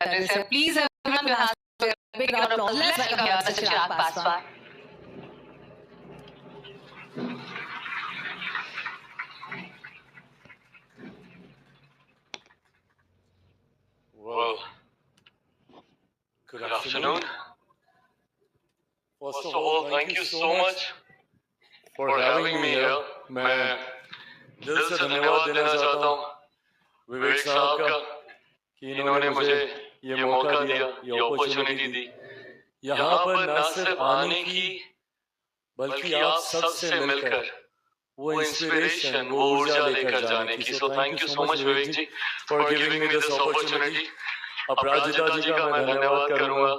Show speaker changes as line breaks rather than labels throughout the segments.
Please, everyone, your hands together. Big round of applause. Let's welcome Mr. Chirag Paswan.
Well, good afternoon. First of all, thank you so much for having me here. मैं दिल से धन्यवाद देना चाहता हूँ विवेक साहब का कि इन्होंने मुझे ये मौका दिया, ये अपॉर्चुनिटी दी यहाँ पर न सिर्फ आने की बल्कि आप सबसे मिलकर वो इंस्पिरेशन, वो ऊर्जा लेकर जाने की. So thank you so much Vivek ji for giving me this opportunity. अपराजिता जी का मैं धन्यवाद करूँगा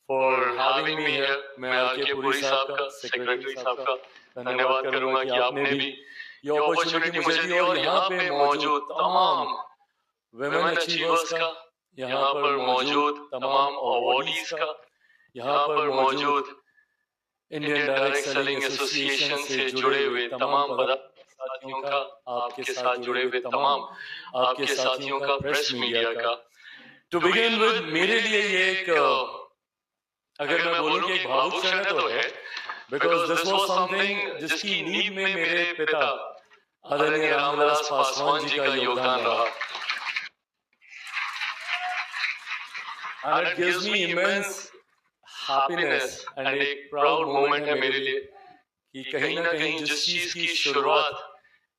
for having me here. मैं आर.के. पुरी साहब का, सेक्रेटरी साहब का धन्यवाद करूँगा कि आपने भी ये अपॉर्चुनिटी मुझे दी और यहाँ पे मौजूद तमाम विमेन अचीवर्स का, यहाँ पर मौजूद तमाम अवार्डीज का, यहाँ पर मौजूद इंडियन डायरेक्ट सेलिंग एसोसिएशन से जुड़े हुए तमाम साथियों का, आपके साथ जुड़े हुए तमाम आपके साथियों का, प्रेस मीडिया का. टू बिगिन विद, मेरे लिए ये एक, अगर मैं बोलूं कि एक भावुक क्षण तो है, बिकॉज दिस वाज समथिंग जिसकी नींव में मेरे पिता आदरणीय रामविलास पासवान जी का योगदान रहा. And it gives me immense happiness and एक proud moment है मेरे लिए कि कहीं ना कहीं जिस चीज की शुरुआत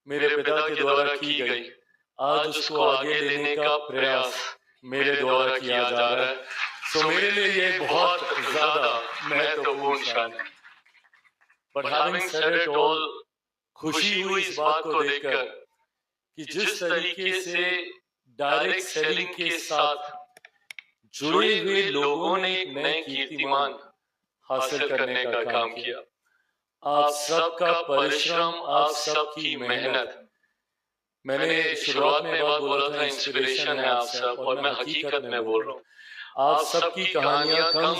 मेरे पिता के द्वारा की गई, आज उसको आगे लेने का प्रयास मेरे द्वारा किया जा रहा है. सो मेरे लिए ये बहुत ज्यादा महत्वपूर्ण क्षण है. But having said it all, खुशी हुई इस बात को देखकर कि जिस तरीके से डायरेक्ट सेलिंग के साथ जुड़े हुए लोगों ने एक नए कीर्तिमान हासिल करने का काम किया. आप सबका परिश्रम, आप सबकी मेहनत. मैंने शुरुआत में बात बोला था इंस्पिरेशन है आप सब, और मैं हकीकत में बोल रहा हूँ. आप सबकी कहानियां कम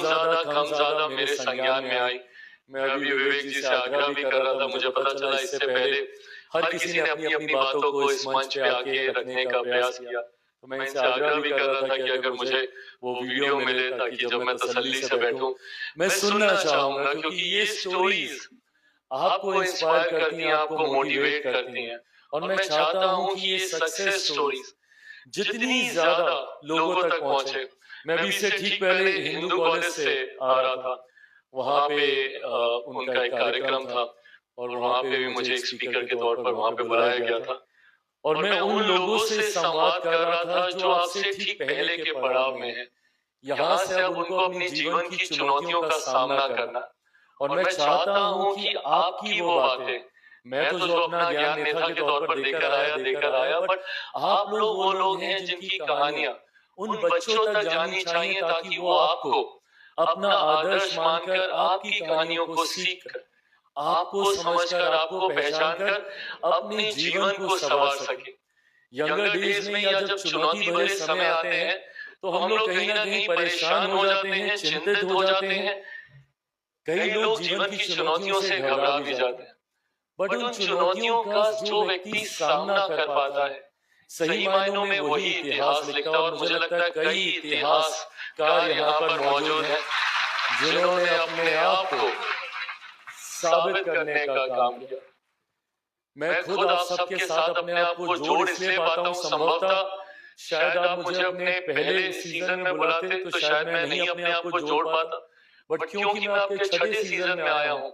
ज्यादा मेरे संज्ञान में आई. मैं अभी विवेक जी से आग्रह भी कर रहा था, मुझे पता चला इससे पहले हर किसी ने अपनी अपनी बातों को इस मंच पे आके रखने का प्रयास किया. तो मैं इनसे आग्रह भी कर रहा था कि अगर मुझे वो वीडियो मिले ताकि जब मैं तसल्ली से बैठूं मैं सुनना चाहूंगा, क्योंकि ये स्टोरीज आपको इंस्पायर करती हैं, आपको मोटिवेट करती हैं. और मैं चाहता हूं कि ये सक्सेस स्टोरीज जितनी ज्यादा लोगों तक पहुंचे. मैं भी इससे ठीक पहले हिंदू कॉलेज से आ रहा था, वहां पे उनका एक कार्यक्रम था और वहां पे भी मुझे एक स्पीकर के तौर पर वहां पे बुलाया गया था. और मैं उन लोगों से संवाद कर रहा था जो आपसे ठीक पहले के पड़ाव में हैं. यहाँ से अब उनको अपने जीवन की चुनौतियों का सामना करना. और मैं चाहता हूँ कि आपकी वो बातें, मैं तो जो अपना ज्ञान नेता के तौर पर देकर आया, बट आप लोग वो लोग हैं जिनकी कहानियां उन बच्चों तक जानी चाहिए ताकि वो आपको अपना आदर्श मानकर आपकी कहानियों को सीखकर, आपको समझकर, आपको पहचानकर अपने जीवन को संवार सके. यंगर डेज में या जब चुनौती भरे समय आते हैं तो हम लोग कहीं ना कहीं परेशान हो जाते हैं, चिंतित हो जाते हैं. कई लोग जीवन की चुनौतियों से घबरा भी जाते हैं. बट उन चुनौतियों का जो व्यक्ति सामना कर पाता है, सही मायनों में वही इतिहास लिखता है. और मुझे लगता है कई इतिहासकार यहाँ पर मौजूद हैं जिन्होंने अपने आप को साबित करने का काम किया. मैं खुद आप सबके साथ अपने आप को जोड़ इसलिए पाता हूँ. संभवतः शायद आप मुझे अपने पहले सीजन में बुलाते तो शायद मैं नहीं अपने आप को जोड़ पाता. बट क्योंकि मैं आपके छठे सीजन में आया हूँ,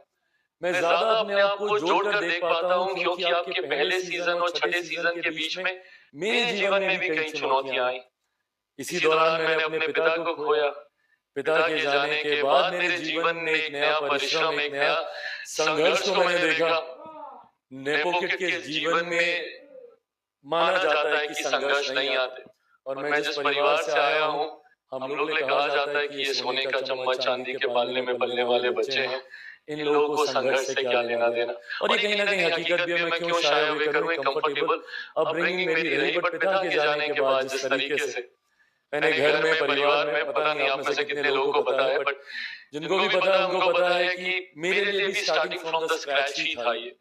मैं ज्यादा अपने आप को जोड़कर देख पाता हूँ, क्योंकि आपके पहले सीजन और छठे सीजन के बीच में मेरे जीवन में भी कई चुनौतियां आई. इसी दौरान मैंने अपने पिता को खोया. पिता के जाने के बाद मेरे जीवन में एक नया परिश्रम, एक नया संघर्ष को मैंने देखा. नेपोकिट के जीवन में माना जाता है कि संघर्ष नहीं आते. और मैं जिस परिवार से आया हूँ, हम लोग ने कहा जाता है कि ये सोने का चम्मच चांदी के पालने में पलने वाले बच्चे हैं, इन लोगों को संघर्ष से क्या लेना देना. और ये कहीं ना कहीं हकीकत भी है. मैं क्यों शायद हुए करूँ, कंफर्टेबल अपब्रिंगिंग मेरी रही. बट पिता के जाने के बाद जिस तरीके से मैंने घर में, परिवार में, पता नहीं आप में से कितने लोगों को पता है, बट जिनको भी पता है उनको पता है कि मेरे लिए भी स्टार्टिंग फ्रॉम द स्क्रैच ही था. ये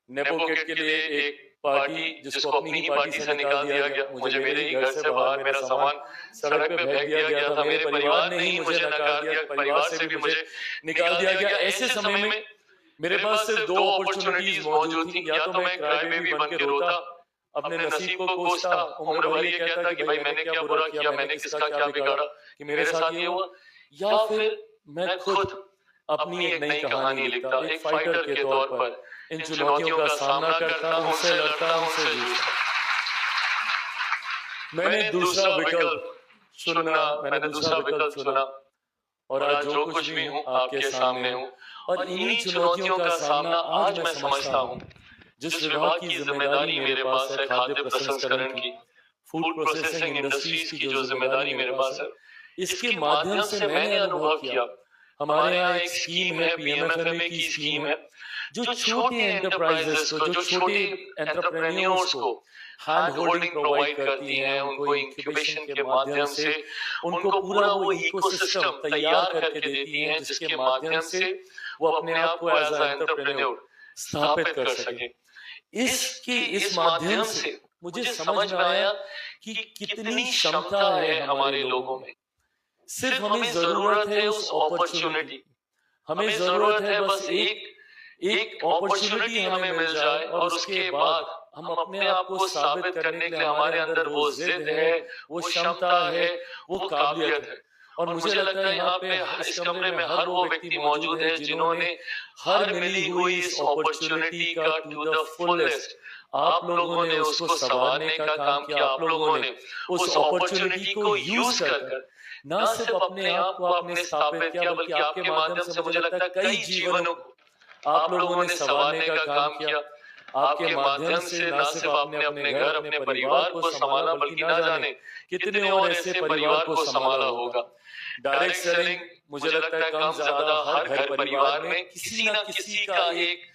नेपोकिट के लिए एक पार्टी जिसको अपनी ही पार्टी से निकाल दिया गया, मुझे मेरे ही घर से बाहर मेरा सामान सड़क पे फेंक दिया गया था, मेरे परिवार ने ही मुझे नकार दिया, परिवार से भी मुझे निकाल दिया गया। ऐसे समय में मेरे पास सिर्फ दो अपॉर्चुनिटीज मौजूद थी, या तो मैं क्राई बेबी बन के रोता, अपने नसीब को कोसता, उम्र भर ये कहता कि भाई मैंने क्या बुरा किया, मैंने किसका क्या बिगाड़ा कि मेरे साथ ये हुआ, या फिर मैं खुद अपनी एक नई कहानी लिखता, एक फाइटर के तौर पर इन चुनौतियों का सामना करता, उनसे लड़ता, उनसे जूझता। मैंने दूसरा विकल्प चुना और आज जो कुछ भी हूँ आपके सामने हूँ। और इन्हीं चुनौतियों का सामना आज मैं समझता हूँ। जिस विभाग की जिम्मेदारी मेरे पास है, खाद्य प्रसंस्करण की, फूड प्रोसेसिंग इंडस्ट्रीज की जो जिम्मेदारी मेरे पास है, इसके माध्यम से मैंने अनुभव किया। हमारे यहाँ एक स्कीम है, पीएमएफएमए की स्कीम है, जो छोटे एंटरप्राइजेस को, जो छोटे एंटरप्रेन्योर्स को हैंड होल्डिंग प्रोवाइड करती है, उनको इंक्यूबेशन के माध्यम से उनको पूरा वो इकोसिस्टम तैयार करके देती है, जिसके माध्यम से वो अपने आप को एज अ एंटरप्रेन्योर स्थापित कर सके। इस माध्यम से मुझे समझ में आया कि कितनी क्षमता है हमारे लोगों में। सिर्फ हमें जरूरत है उस अपॉर्चुनिटी, हमें जरूरत है बस एक अपॉर्चुनिटी हमें मिल जाए, और उसके बाद हम अपने आप को साबित करने के लिए हमारे अंदर वो जिद है, वो क्षमता है, वो काबिलियत है। और मुझे लगता है यहाँ पे इस कमरे में हर वो व्यक्ति मौजूद है जिन्होंने हर मिली हुई इस अपॉर्चुनिटी का टू द फुलेस्ट आप लोगों ने उसको संवारने का काम किया। आप लोगों ने उस अपॉर्चुनिटी को यूज कर न सिर्फ अपने आप को आपने स्थापित किया, बल्कि आपके माध्यम से मुझे लगता है कई जीवनों को आप लोगों ने संवारने का काम किया। आपके माध्यम से न सिर्फ आपने अपने घर, अपने परिवार को संभाला, बल्कि ना जाने कितने और ऐसे परिवार को संभाला होगा। डायरेक्ट सेलिंग मुझे लगता है कम ज्यादा हर घर परिवार में किसी न किसी का एक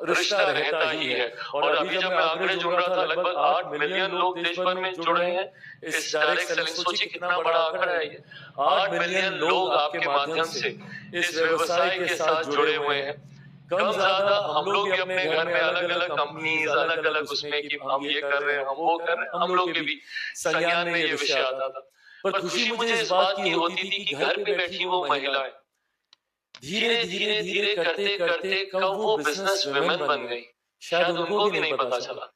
रिश्ता रहता ही है। और अभी जब मैं आंकड़े जुड़ रहा था, लगभग 8 मिलियन लोग देश भर में जुड़ रहे हैं इस डायरेक्ट सेलिंग। सोचिए कितना बड़ा आंकड़ा है ये। 8 मिलियन लोग आपके माध्यम से इस व्यवसाय के साथ जुड़े हुए हैं। कम ज्यादा हम लोग भी अपने घर में अलग अलग कंपनीज, अलग अलग उसमें कि हम ये कर रहे हैं, हम वो कर रहे हैं, हम लोग के भी संज्ञान में ये विषय आता था। पर खुशी मुझे इस बात की होती थी कि घर पे बैठी वो महिलाएं धीरे धीरे धीरे करते करते कब वो बिजनेस वुमेन बन गई, शायद उनको भी नहीं पता चला।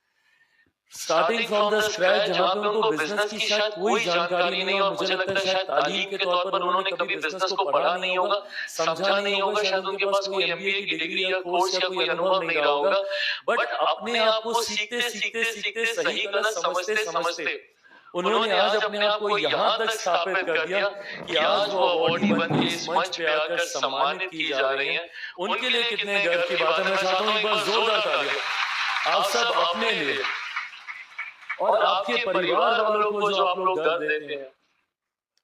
स्टार्टिंग फ्रॉम द स्क्रैच, जहाँ पे उनको बिजनेस की शायद कोई जानकारी नहीं, और मुझे लगता है शायद तालीम के तौर पर उन्होंने कभी बिजनेस को पढ़ा नहीं होगा, समझा नहीं होगा, शायद उनके पास कोई एमबीए की डिग्री या कोर्स या कोई अनुभव नहीं रहा होगा। बट अपने आप को सीखते सीखते सीखते, सही गलत समझते समझते उन्होंने आज अपने आप को यहाँ तक स्थापित कर दिया कि आज वो अवार्डी बन के इस मंच पे आकर सम्मानित की जा रही हैं। उनके लिए कितने गर्व की बात है। मैं चाहता हूँ एक बार जोरदार तालियां आप सब अपने लिए और आपके परिवार वालों को जो आप लोग गर्व देते हैं।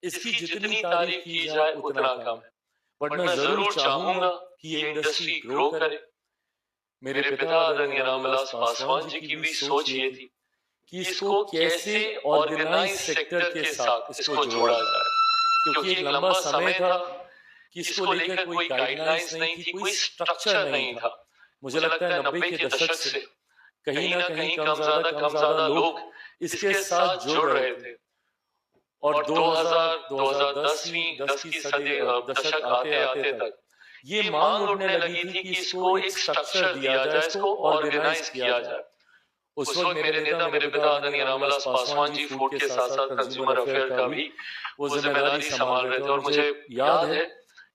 इसकी जितनी तारीफ की जाए उतना कम है। बट मैं जरूर चाहूंगा कि ये इंडस्ट्री ग्रो करे। मेरे पिता आदरणीय रामविलास पासवान जी की भी सोच ये थी कि इसको कैसे ऑर्गेनाइज सेक्टर के साथ इसको जोड़ा जाए, क्योंकि एक लंबा समय था कि इसको लेकर कोई गाइडलाइंस नहीं थी, कोई स्ट्रक्चर नहीं था। मुझे लगता है 90 के दशक से कहीं ना कहीं कम ज्यादा लोग इसके साथ जुड़ रहे थे। और 2010 की सदी दशक आते आते तक ये मांग उठने लगी थी कि इसको एक स्ट्रक्चर दिया जाए, इसको ऑर्गेनाइज किया जाए। उस वक्त मेरे नेता, मेरे पिता आदरणीय रामविलास पासवान जी फूड के साथ साथ कंज्यूमर अफेयर का भी वो जिम्मेदारी संभाल रहे थे। और मुझे याद है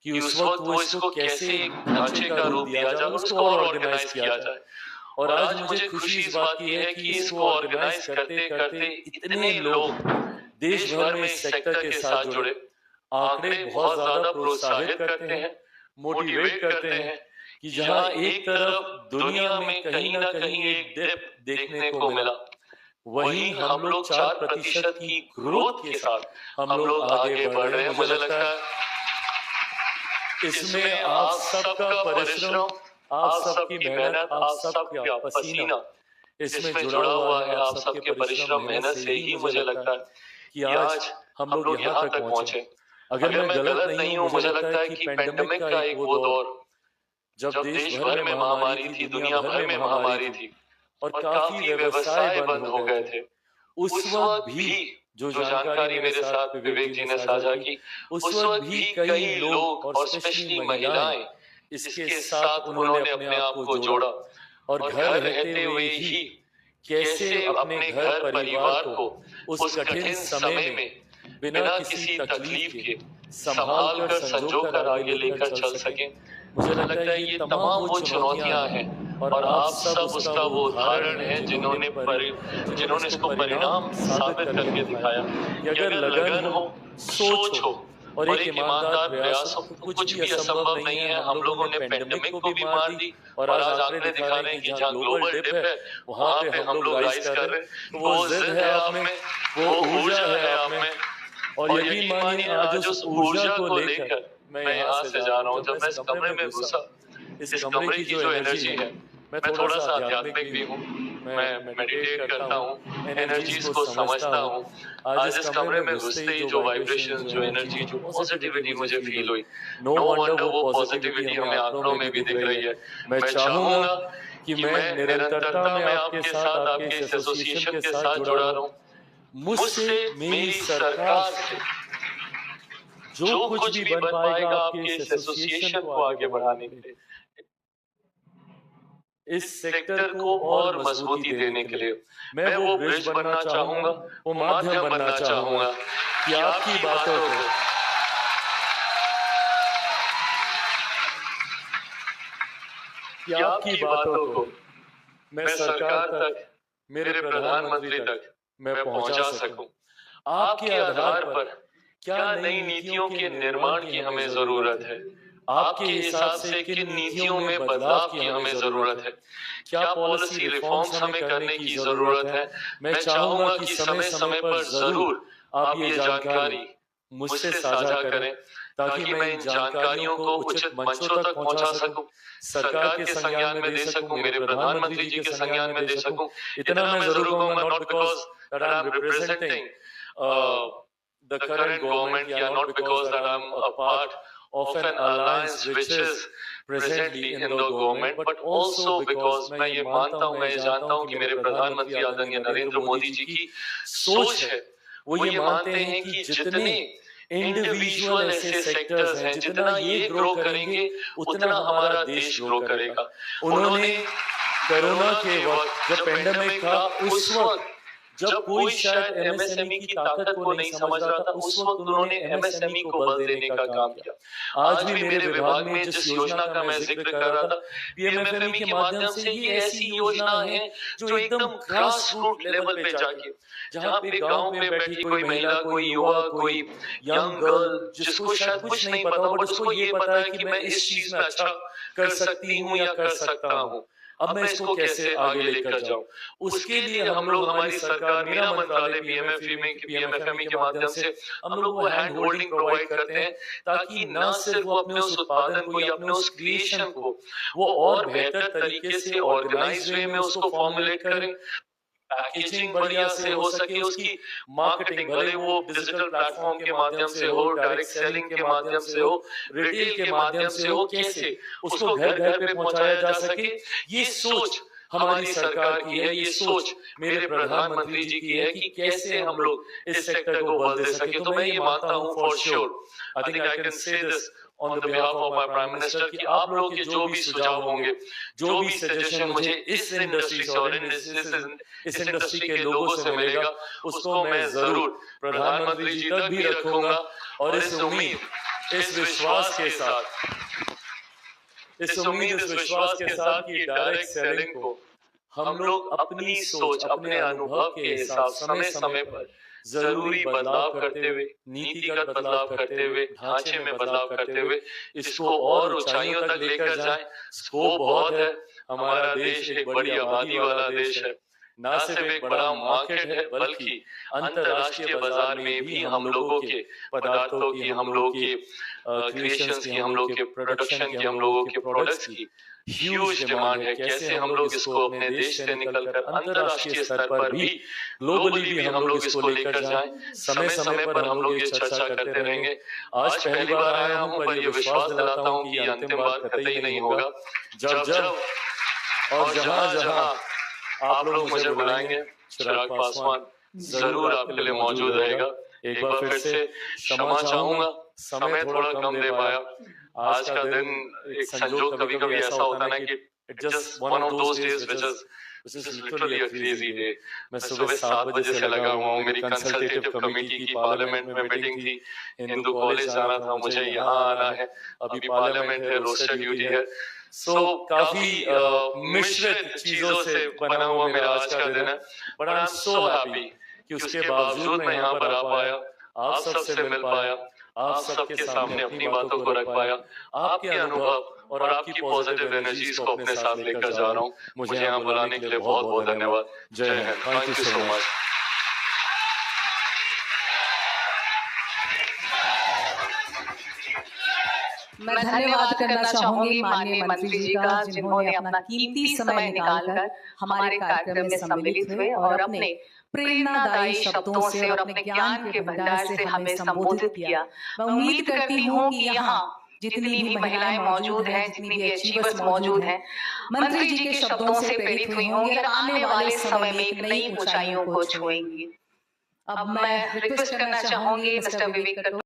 कि उस वक्त वो इसको कैसे एक ढांचे का रूप दिया जाए, उसको और ऑर्गेनाइज किया जाए। और आज मुझे खुशी इस बात की है कि इसको ऑर्गेनाइज करते करते इतने लोग देश भर में इस सेक्टर के साथ जुड़े। आंकड़े बहुत ज्यादा प्रोत्साहित करते हैं, मोटिवेट करते हैं कि जहां एक तरफ दुनिया में कहीं ना कहीं एक डिप देखने को मिला, वहीं हम लोग 4% की ग्रोथ के साथ हम लोग आगे बढ़ रहे हैं। मुझे लगता है इसमें आप सबका परिश्रम, आप सबकी मेहनत, आप सबका पसीना इसमें जुड़ा हुआ है। आप सबके परिश्रम मेहनत से ही मुझे लगता है कि आज हम लोग यहाँ तक पहुंचे। अगर मैं गलत नहीं हूँ, मुझे लगता है कि पैंडेमिक का एक वो दौर जब देश भर में महामारी थी, दुनिया भर में महामारी थी, और काफी व्यवसाय बंद हो गए थे। उस वक्त भी जो जानकारी मेरे साथ विवेक जी ने साझा की, उस वक्त भी कई लोग और स्पेशली महिलाएं इसके साथ उन्होंने अपने आप को जोड़ा और घर रहते हुए ही कैसे अपने घर परिवार को उस कठिन समय में बिना किसी तकलीफ के संभाल कर संजो कर आगे लेकर चल सके। मुझे लगता है ये तमाम वो चुनौतियां हैं और आप सब उसका वो उदाहरण है जिन्होंने इसको परिणाम साबित करके दिखाया कि अगर लगन हो, सोच हो और एक ईमानदार प्रयास हो तो कुछ भी असंभव नहीं है। हम लोगों ने पेंडेमिक को भी मार दी और आज आंकड़े दिखा रहे हैं कि जहाँ ग्लोबल डिप है वहां पे हम लोग राइज कर रहे हैं। तो वो जिद है आप में, वो ऊर्जा है आप में और यकीन मानिए आज उस ऊर्जा को लेकर मैं यहाँ से जा रहा हूँ। जब मैं इस कमरे में घुसा, इस कमरे की जो एनर्जी है, मैं थोड़ा सा आध्यात्मिक भी हूँ, मैं मेडिटेट करता हूँ, एनर्जीज को समझता हूँ। आज इस कमरे में घुसते ही जो वाइब्रेशन, जो एनर्जी, जो पॉजिटिविटी मुझे फील हुई, नो वंडर वो पॉजिटिविटी हमें आंकड़ों में भी दिख रही है। मैं चाहूंगा कि मैं निरंतरता में आपके साथ, आपके इस एसोसिएशन के साथ जुड़ा रहूं। मुझसे, मेरी सरकार से जो कुछ भी बन पाएगा आपके इस एसोसिएशन को आगे बढ़ाने के लिए, इस सेक्टर को और मजबूती देने के लिए मैं वो ब्रिज बनना चाहूंगा, वो माध्यम बनना चाहूंगा कि आपकी बातों को मैं सरकार तक, मेरे प्रधानमंत्री तक मैं पहुंचा सकूं। आपके आधार पर क्या नई नीतियों के निर्माण की हमें जरूरत है, आपके हिसाब से किन नीतियों में बदलाव की हमें जरूरत है, क्या पॉलिसी रिफॉर्म्स हमें करने की जरूरत है। मैं चाहूंगा कि समय समय पर जरूर आप ये जानकारी मुझसे साझा करें ताकि मैं इन जानकारियों को उचित मंचों तक पहुंचा सकूं, सरकार के संज्ञान में दे सकूं, मेरे प्रधानमंत्री जी के संज्ञान में दे सकूं। इतना मैं जरूर कहूंगा, not because that I am representing the current government, yeah, not because that I'm a part of an alliance which is presently in the government, but also because मैं ये मानता हूँ, मैं ये जानता हूँ कि मेरे प्रधानमंत्री आदरणीय नरेंद्र मोदी जी की सोच है, वो ये मानते हैं कि जितने इंडिविजुअल ऐसे सेक्टर्स हैं, जितना ये ग्रो करेंगे उतना हमारा देश ग्रो करेगा। उन्होंने कोरोना के वक्त जब पेंडेमिक था, उस वक्त जब कोई शायद एमएसएमई की ताकत को नहीं समझ रहा था, उस वक्त उन्होंने एमएसएमई को बल देने का काम किया। आज भी मेरे विभाग में जिस योजना का मैं जिक्र कर रहा था, पीएमएफएमई के माध्यम से ये ऐसी योजना है जो एकदम ग्रास रूट लेवल पे जाके, जहाँ पे गांव में बैठी कोई महिला, कोई युवा, कोई यंग गर्ल जिसको शायद कुछ नहीं पता हो, बट उसको ये पता है कि मैं इस चीज में अच्छा कर सकती हूँ या कर सकता हूँ, अब मैं इसको कैसे आगे लेकर जाऊं। उसके लिए हम लोग, हमारी सरकार, मेरा मंत्रालय पीएमएफएमई के माध्यम से हम लोग वो हैंड होल्डिंग प्रोवाइड करते हैं ताकि ना सिर्फ वो अपने उस उत्पादन को या अपने उस क्रिएशन को वो और बेहतर तरीके से ऑर्गेनाइज वे में उसको फॉर्मुलेट करें, पैकेजिंग बढ़िया से हो सके, उसकी मार्केटिंग भले वो डिजिटल प्लेटफॉर्म के माध्यम से हो, डायरेक्ट सेलिंग के माध्यम से हो, रिटेल के माध्यम से हो, कैसे उसको घर घर पे पहुंचाया जा सके। ये सोच हमारी सरकार की है, ये सोच मेरे प्रधानमंत्री जी की है कि कैसे हम लोग इस सेक्टर को बल दे सके। तो मैं ये मानता हूँ for sure, I think I can say this on the behalf of my prime minister कि आप लोगों के जो भी सुझाव होंगे, जो भी सजेशन मुझे इस इंडस्ट्री से और इस इंडस्ट्री के लोगों से मिलेगा, उसको मैं जरूर प्रधानमंत्री जी तक भी रखूंगा और इस उम्मीद, इस विश्वास के साथ कि डायरेक्ट सेलिंग को हम लोग अपनी सोच, अपने अनुभव के हिसाब समय समय पर जरूरी बदलाव करते हुए, नीतिगत बदलाव करते हुए, ढांचे में बदलाव करते हुए इसको और ऊंचाइयों तक लेकर जाएं। स्कोप बहुत है, हमारा देश एक बड़ी आबादी वाला देश है, ना सिर्फ एक बड़ा मार्केट है बल्कि अंतरराष्ट्रीय बाजार में भी हम लोगों के पदार्थों की, हम लोगों के क्रिएशंस की, हम लोगों के प्रोडक्शन की, हम लोगों के प्रोडक्ट्स की ह्यूज डिमांड है। कैसे हम लोग इसको अपने देश से निकलकर अंतरराष्ट्रीय स्तर पर भी, ग्लोबली भी हम लोग इसको लेकर जाएं। समय समय पर हम लोग ये चर्चा करते रहेंगे। आज पहली बार आया हूं, पर ये विश्वास दिलाता हूं कि ये अंतिम बार कतई नहीं होगा। जब जब और जहां जहां आप लोग मुझे बुलाएंगे, चिराग पासवान जरूर आपके लिए मौजूद रहेगा। एक बार फिर से क्षमा चाहूंगा, समय थोड़ा कम दे पाया। आज का दिन एक संजोग कभी कभी ऐसा होता है ना कि it just one of those days which is literally a crazy day। मैं सुबह 7 बजे से लगा हुआ हूँ, मेरी कंसल्टेटिव कमेटी की पार्लियामेंट में मीटिंग थी, हिंदू कॉलेज जाना था मुझे, यहाँ आना है, अभी पार्लियामेंट है, रोस्टर ड्यूटी है। सो काफी मिश्रित चीजों से बना हुआ मेरा आज का दिन है, but I am so happy कि उसके बावजूद मैं यहाँ पर आ पाया, आप सबसे मिल पाया, आप सबके सामने अपनी बातों को रख पाया, आपके अनुभव और आपकी पॉजिटिव एनर्जीज को अपने साथ लेकर जा रहा हूँ। मुझे यहाँ बुलाने के लिए बहुत बहुत धन्यवाद। जय Hind, thank you so much.
मैं धन्यवाद करना चाहूंगी माननीय मंत्री जी का, जिन्होंने अपना कीमती समय निकालकर हमारे कार्यक्रम में सम्मिलित हुए और अपने प्रेरणादायी शब्दों से और अपने ज्ञान के भंडार से हमें संबोधित किया। मैं उम्मीद करती हूँ कि यहाँ जितनी भी महिलाएं मौजूद हैं, जितनी भी अचीवर्स मौजूद हैं, मंत्री जी के शब्दों से प्रेरित हुई होंगी और आने वाले समय में एक नई ऊंचाइयों को छुएंगी। अब मैं रिक्वेस्ट करना चाहूंगी मिस्टर विवेक कटोच